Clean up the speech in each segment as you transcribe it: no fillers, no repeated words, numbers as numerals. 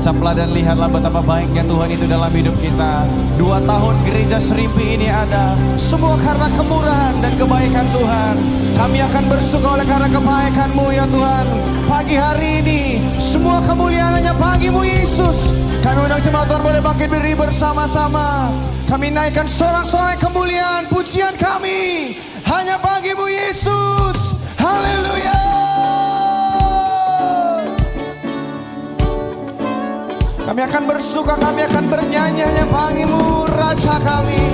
Tancaplah dan lihatlah betapa baiknya Tuhan itu dalam hidup kita. 2 tahun gereja Serimpi ini ada, semua karena kemurahan dan kebaikan Tuhan. Kami akan bersyukur oleh karena kebaikan-Mu ya Tuhan. Pagi hari ini semua kemuliaan hanya bagi-Mu Yesus. Kami undang semua Tuhan boleh bangkit berdiri bersama-sama. Kami naikkan sorak-sorai kemuliaan pujian kami hanya bagi-Mu Yesus. Haleluya. Kami akan bersuka, kami akan bernyanyi hanya bagi-Mu Raja kami.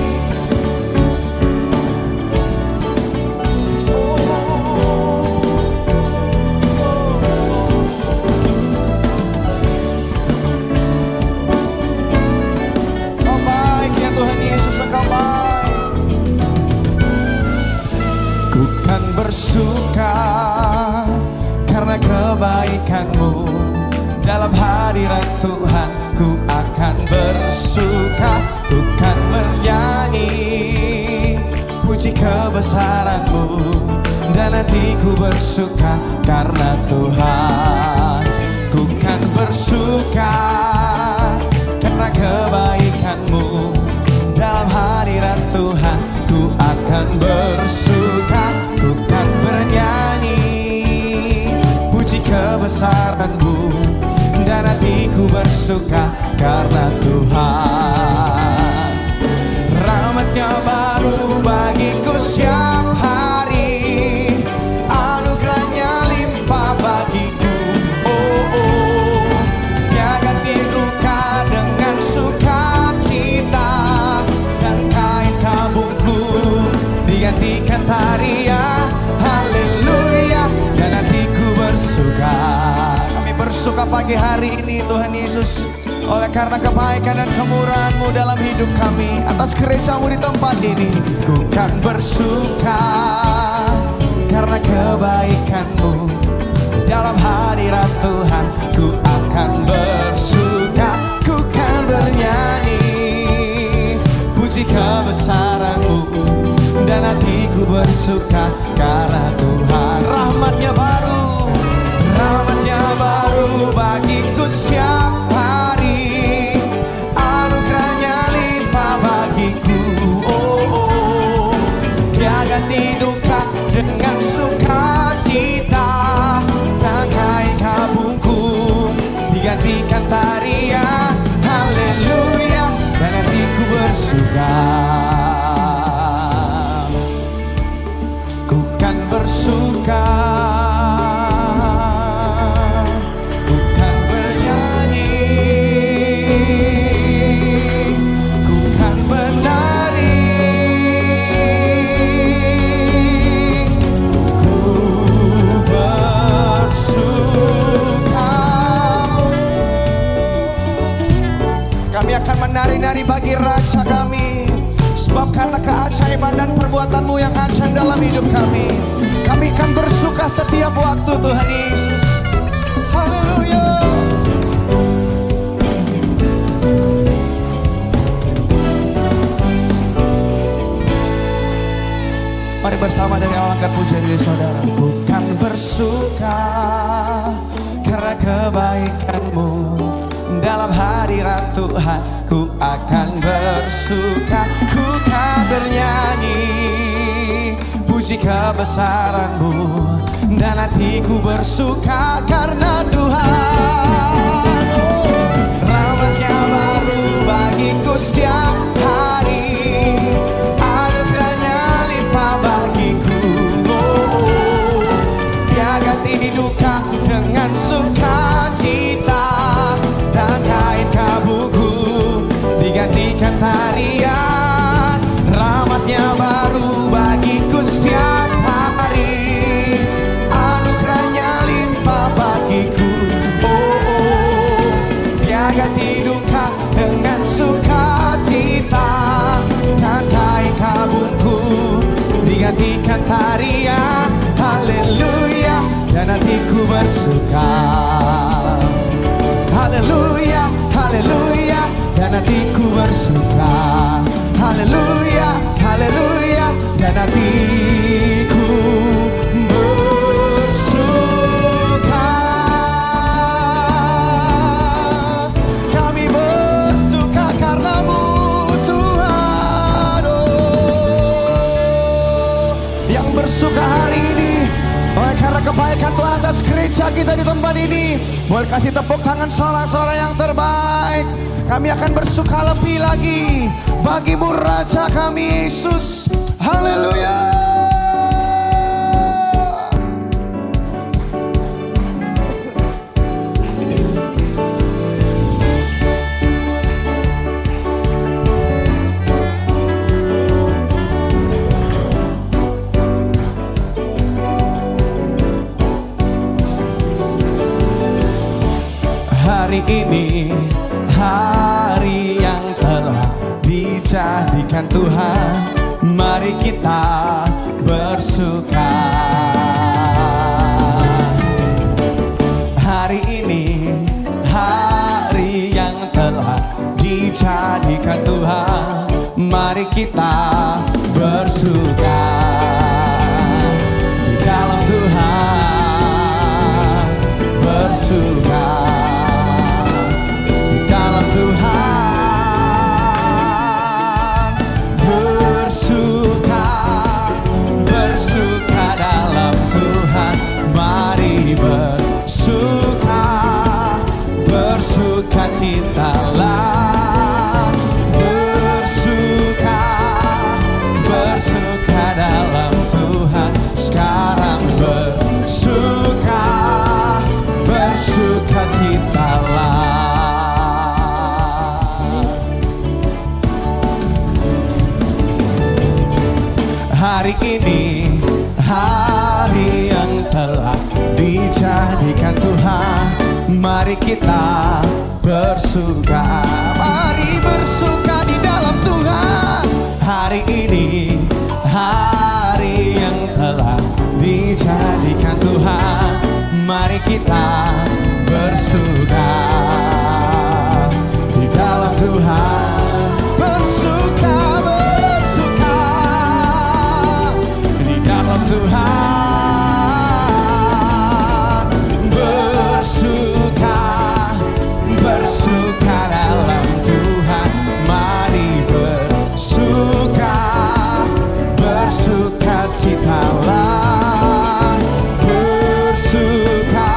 Kau baik ya Tuhan Yesus, Engkau baik. Ku kan bersuka karena kebaikan-Mu. Dalam hadirat Tuhan ku akan bersuka, ku kan bernyanyi puji kebesaran-Mu, dan hatiku bersuka karena Tuhan. Ku kan bersuka karena kebaikan-Mu. Dalam hadirat Tuhan ku akan bersuka, ku kan bernyanyi puji kebesaran-Mu, dan hatiku bersuka karena Tuhan. Rahmat-Nya baru bagiku setiap hari, anugerah-Nya limpah bagiku. Dia ganti luka dengan sukacita, dan kain kabungku digantikan tarian haleluya, dan hatiku bersuka. Bersuka pagi hari ini Tuhan Yesus, oleh karena kebaikan dan kemurahan-Mu dalam hidup kami. Atas gereja-Mu di tempat ini ku kan bersuka karena kebaikan-Mu. Dalam hadirat Tuhan ku akan bersuka, ku kan bernyanyi puji kebesaran-Mu, dan hatiku bersuka karena Tuhan. Rahmat-Nya baru, rahmat-Nya baru bagiku setiap hari, anugerah-Nya limpah bagiku. Dia ganti duka dengan sukacita, dan kain kabungku digantikan tarian haleluya, dan hatiku bersuka. Ku kan bersuka, menari-nari bagi Raja kami, sebab karena keajaiban dan perbuatan-Mu yang ajaib dalam hidup kami, kami akan bersuka setiap waktu Tuhan Yesus. Haleluya. Mari bersama dari awal angkat pujian diri saudara. Bukan bersuka karena kebaikan-Mu, dalam hadirat Tuhan ku akan bersuka, ku kan bernyanyi puji kebesaran-Mu, dan hatiku bersuka karena Tuhan. Rahmat-Nya baru bagiku setiap hari, anugerah-Nya limpah bagiku. Dia ganti duka dengan sukacita, dan kain kabungku digantikan tarian. Rahmat-Nya baru bagiku setiap hari, anugerah-Nya limpah bagiku. Dia ganti duka dengan sukacita, dan kain kabungku digantikan tarian haleluya, dan hatiku bersuka. Haleluya, haleluya, dan hatiku bersuka. Haleluya, haleluya, dan hatiku bersuka. kebaikan Tuhan atas gereja kita di tempat ini. Boleh kasih tepuk tangan sorak-sorak yang terbaik. Kami akan bersuka lebih lagi bagimu Raja kami Yesus. Haleluya. Hari ini hari yang telah dijadikan Tuhan, mari kita bersuka. Hari ini hari yang telah dijadikan Tuhan, mari kita bersuka di dalam Tuhan, bersuka Tuhan, bersuka, bersuka dalam Tuhan, mari bersuka, bersuka citalah, bersuka, bersuka dalam Tuhan, sekarang bersuka, bersuka citalah. Hari ini hari yang telah dijadikan Tuhan, mari kita bersuka, mari bersuka di dalam Tuhan. Hari ini hari yang telah dijadikan Tuhan, mari kita bersuka di dalam Tuhan, bersuka, bersuka di dalam Tuhan, bersuka, bersuka dalam Tuhan, mari bersuka, bersuka citalah, bersuka,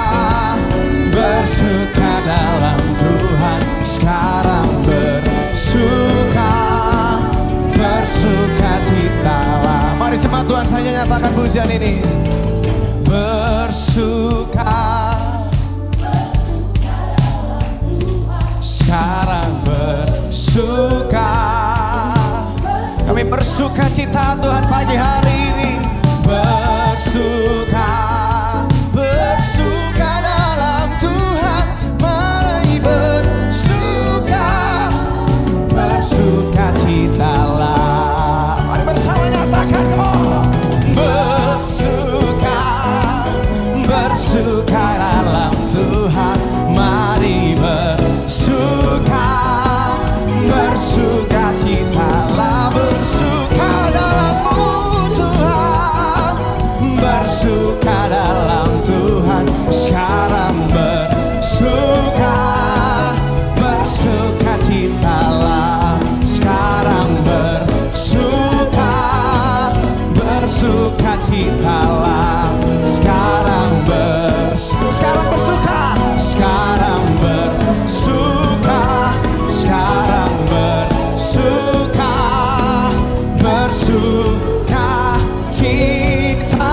bersuka dalam Tuhan, sekarang bersuka, bersuka citalah. Mari jemaat Tuhan saja nyatakan pujian ini. Bersuka, sekarang bersuka. Kami bersuka cita Tuhan pagi hari ini. Bersuka, bersuka dalam Tuhan, mari bersuka, bersuka citalah. Mari bersama nyatakan, oh, bersuka, bersuka dalam Tuhan, mari bersuka, bersuka citalah, bersuka dalam Tuhan, bersuka dalam Tuhan, sekarang bersuka, bersuka citalah, sekarang bersuka, bersuka citalah, sekarang sekarang bersuka, sekarang bersuka, sekarang bersuka, bersuka cita.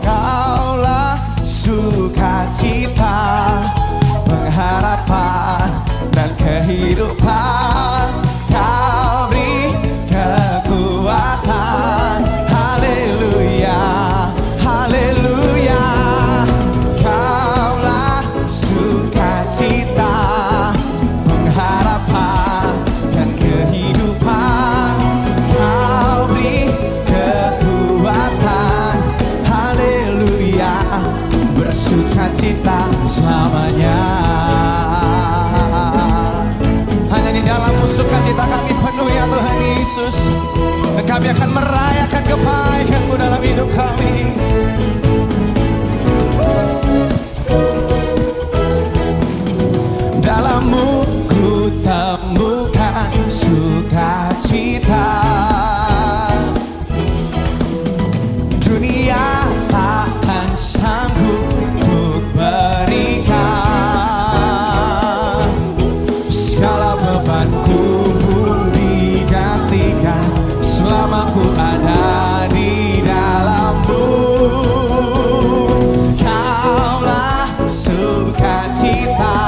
Kaulah sukacita, pengharapan dan kehidupan, Kau beri kekuatan. Haleluya, haleluya. Kaulah sukacita, pengharapan dan kehidupan, Kau beri kekuatan. Haleluya, bersukacita selamanya. Hanya di dalam-Mu sukacita kami penuhi ya Tuhan Yesus, dan kami akan merayakan kebaikan-Mu dalam hidup kami. bebanku pun digantikan selama ku ada di dalam-Mu. Kaulah sukacita,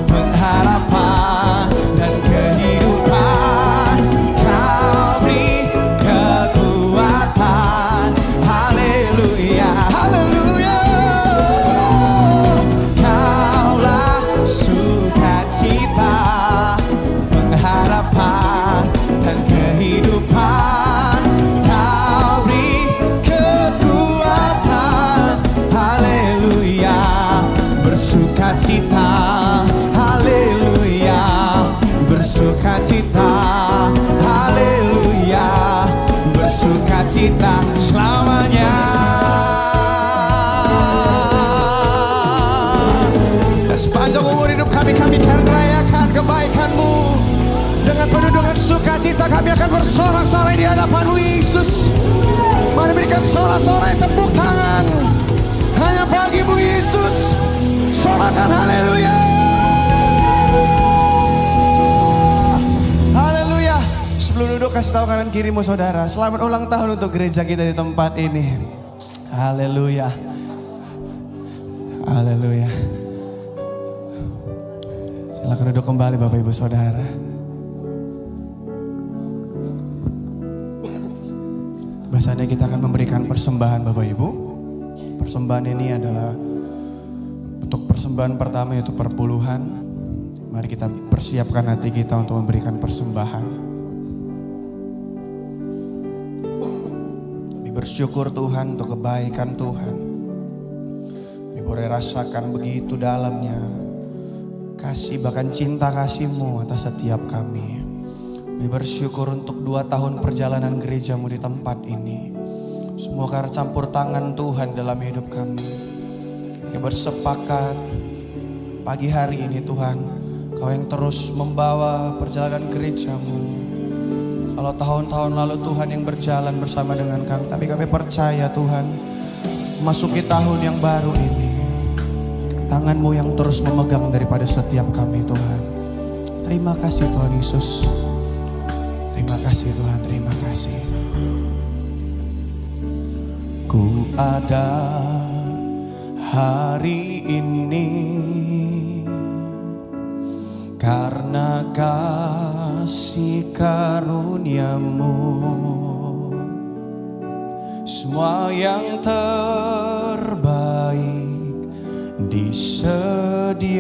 pengharapan dan kehidupan. Kau beri kekuatan. Haleluya, haleluya. Kaulah sukacita, pengharapan dan kehidupan. Kau beri kekuatan. Haleluya, bersukacita. Haleluya, bersukacita. Haleluya, bersukacita selamanya. Dan sepanjang umur hidup kami akan rayakan kebaikan-Mu. Dengan penuh dengan sukacita kami akan bersorak-sorai di hadapan-Mu, Yesus. Mari berikan sorak-sorai tepuk tangan hanya bagi-Mu, Yesus. Sorakan haleluya. Haleluya. Sebelum duduk kasih tahu kanan kirimu saudara, selamat ulang tahun untuk gereja kita di tempat ini. Haleluya. Haleluya. Silakan duduk kembali Bapak Ibu Saudara. Biasanya kita akan memberikan persembahan Bapak Ibu. Persembahan ini adalah untuk persembahan pertama yaitu perpuluhan. Mari kita persiapkan hati kita untuk memberikan persembahan. Kami bersyukur Tuhan untuk kebaikan Tuhan. Kami boleh rasakan begitu dalamnya kasih bahkan cinta kasih-Mu atas setiap kami. Kami bersyukur untuk 2 tahun perjalanan gereja-Mu di tempat ini. Semua karena campur tangan Tuhan dalam hidup kami. Kami bersepakat pagi hari ini Tuhan, Kau yang terus membawa perjalanan gereja-Mu. Kalau tahun-tahun lalu Tuhan yang berjalan bersama dengan kami, tapi kami percaya Tuhan, masuki tahun yang baru ini, tangan-Mu yang terus memegang daripada setiap kami Tuhan. Terima kasih Tuhan Yesus. Terima kasih Tuhan, terima kasih. Ku ada hari ini karena kasih karunia-Mu. Semua yang terbaik disediakan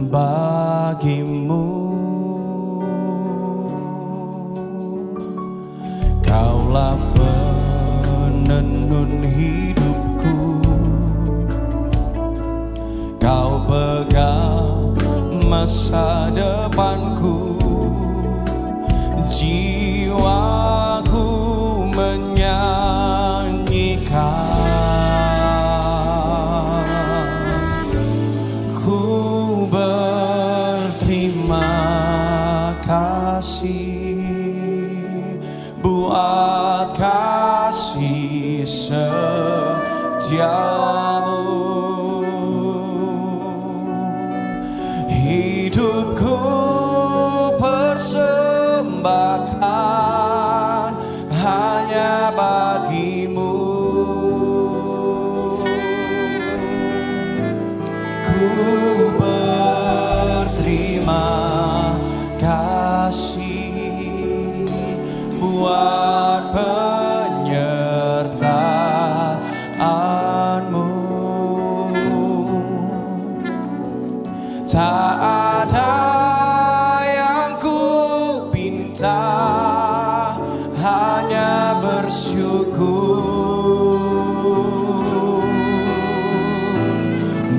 bagi-Mu. Kaulah penenun hidupku, Kau pegang masa depanku. Jiwaku menyanyikan, ku berterima kasih buat kasih setiamu. Hidupku persembahkan hanya bagi-Mu. Ku berterima kasih buat penyertaan-Mu. Tak ada yang ku pinta, hanya bersyukur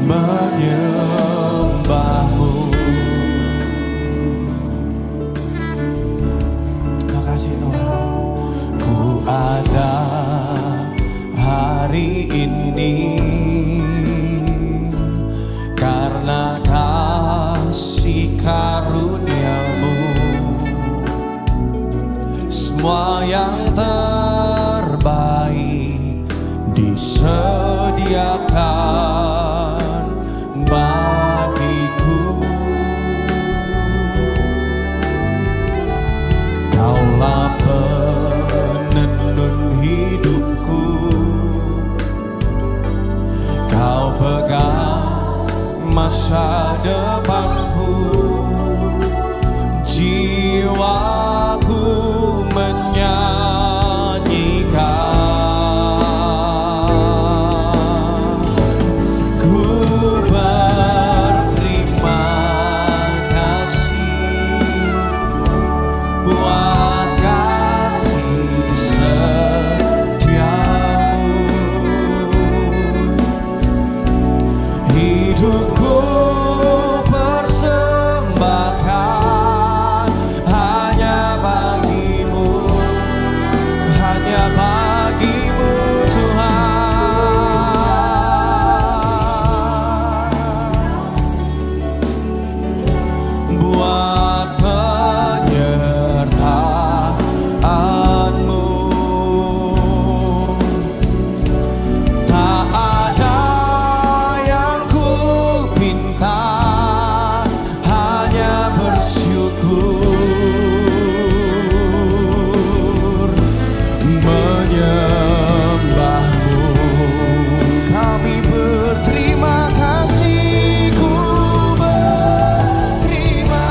menyembah-Mu. Terima kasih Tuhan. Ku ada hari ini karena kasih karunia-Mu. Semua yang terbaik disediakan bagiku. hidupku. Kau pegang masa depanku, jiwaku menyanyikan. Ku berterima kasih buat kasih setiamu. Hidupku persembahkan hanya bagimu, hanya bagimu Tuhan. Buat penyertaanmu, tak ada yang ku pinta, hanya bersyukur menyembahmu. Kami berterima kasih, ku berterima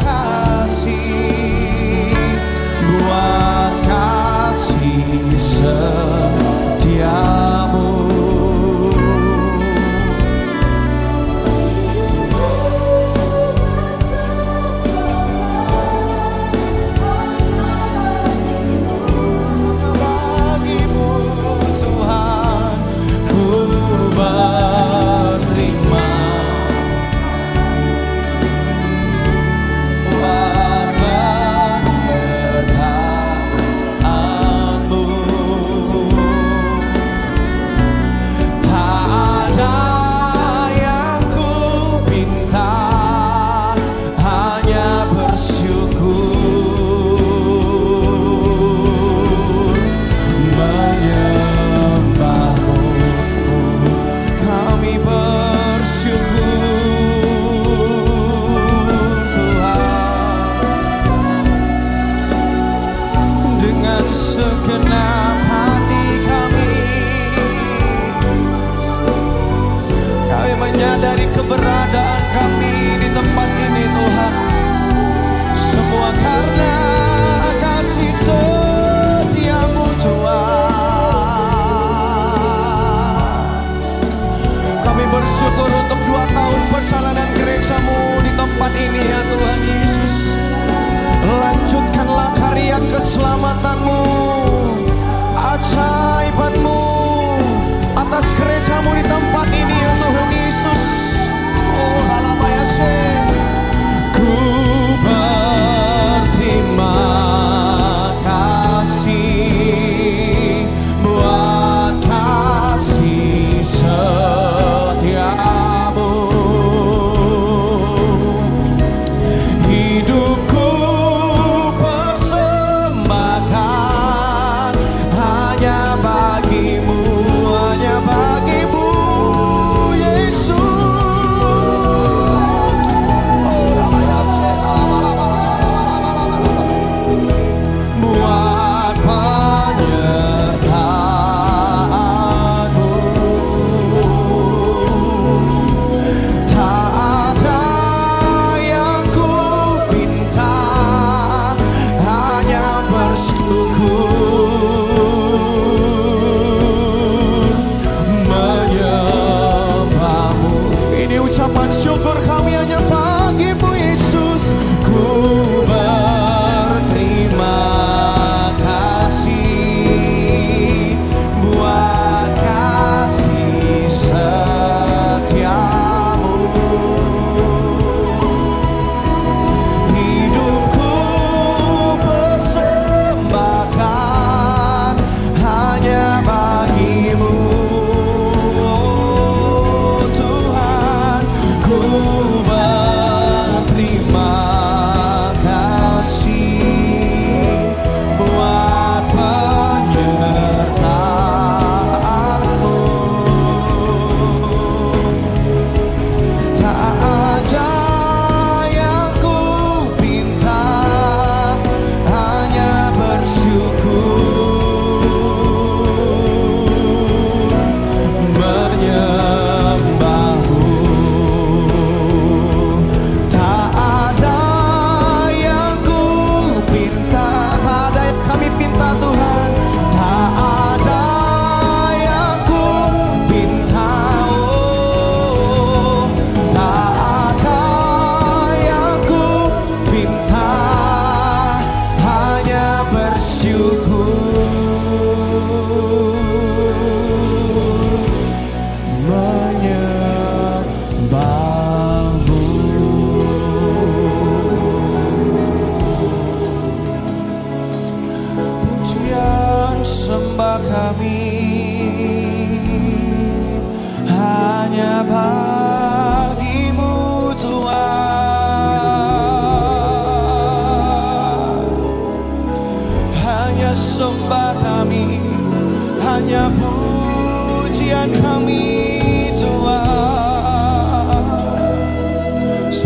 kasih buat kasih setiamu. Bagimu Tuhan, ku berterima buat penyertaanmu. Tak ada yang ku pinta, hanya bersyukur menyembahmu. Kami bersyukur Tuhan, dengan segenap hati kami menyadari keberadaan kami di tempat ini Tuhan. Semua karena kasih setiamu Tuhan. Kami bersyukur untuk 2 tahun perjalanan gerejamu di tempat ini ya Tuhan Yesus. Lanjutkanlah karya keselamatanmu, ajaibanmu atas gerejamu di tempat ini ya Tuhan Yesus. Oh halabayase, ku berterima kasih buat kasih setiamu. Hidupku persembahkan hanya bagimu, hanya bagimu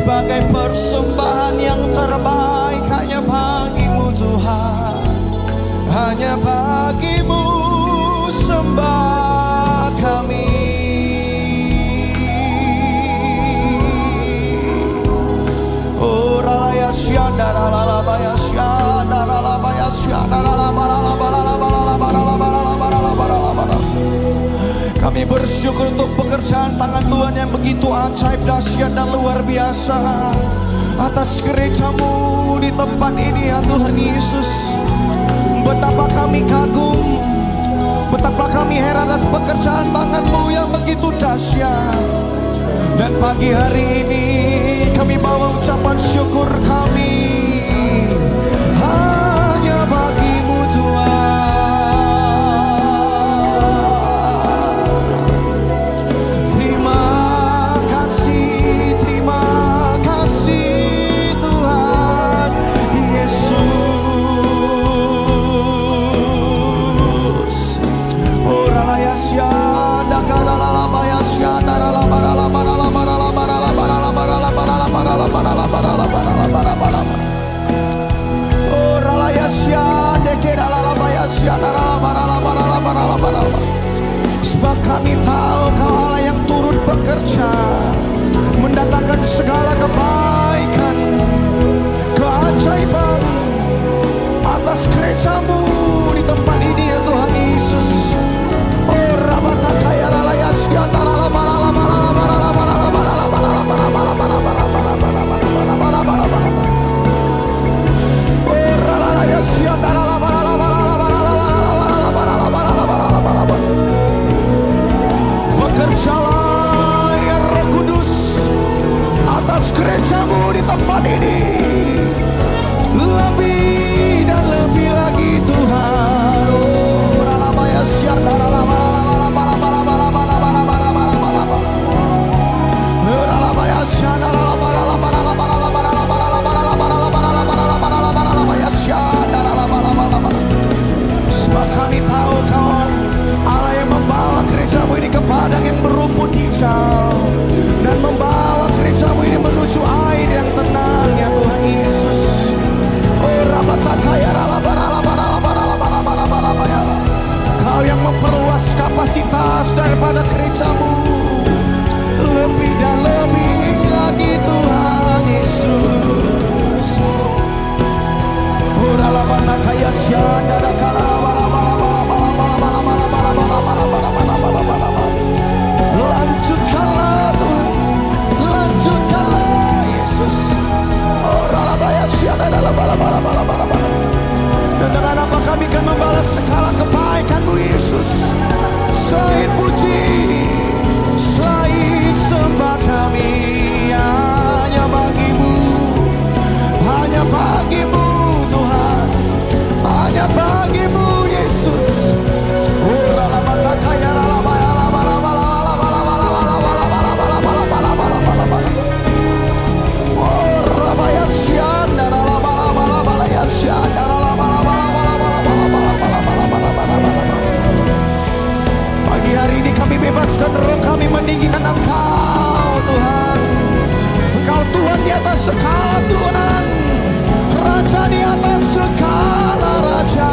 sebagai persembahan yang terbaik hanya bagimu Tuhan, hanya bagimu sembah kami. Oh ralaya syandara lalabaya syandara lalabaya syandara lalabaya. Kami bersyukur untuk pekerjaan tangan Tuhan yang begitu ajaib, dahsyat dan luar biasa atas gereja-Mu di tempat ini ya Tuhan Yesus. Betapa kami kagum, betapa kami heran atas pekerjaan tangan-Mu yang begitu dahsyat. Dan pagi hari ini kami bawa ucapan syukur kami hanya bagi-Mu Tuhan. Sebab kami tahu Kau Allah yang turut bekerja, mendatangkan segala kebaikan, keajaiban atas gereja-Mu di tempat ini ya Tuhan Yesus. Oh rabatakaya ralaya siantara lama. Bekerjalah ya Roh Kudus atas gereja-Mu di tempat ini, lebih dan lebih lagi Tuhan. Oh ralabaya syandara sebab kami tahu Kau Allah yang membawa gereja-Mu ini ke padang yang berumput hijau dan membawa gereja-Mu ini menuju air yang tenang ya Tuhan Yesus. Oh rabatakaya Kau yang memperluas kapasitas daripada gereja-Mu lebih dan lebih lagi Tuhan Yesus. Oh rabatakaya syandara lanjutkanlah Tuhan, lanjutkanlah Yesus. Oh ralabaya syandara dan dengan apa kami akan membalas segala kebaikan-Mu Yesus. Selain puji, selain sembah kami hanya bagi-Mu, hanya bagi-Mu Tuhan, hanya bagi-Mu Yesus. Oh ralabatakaya ralabaya pagi hari ini kami bebaskan roh kami meninggikan Engkau Tuhan. Engkau Tuhan di atas segala Tuhan, Raja di atas segala Raja.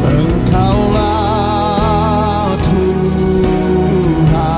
Engkaulah Tuhan.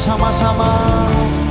bersama-sama.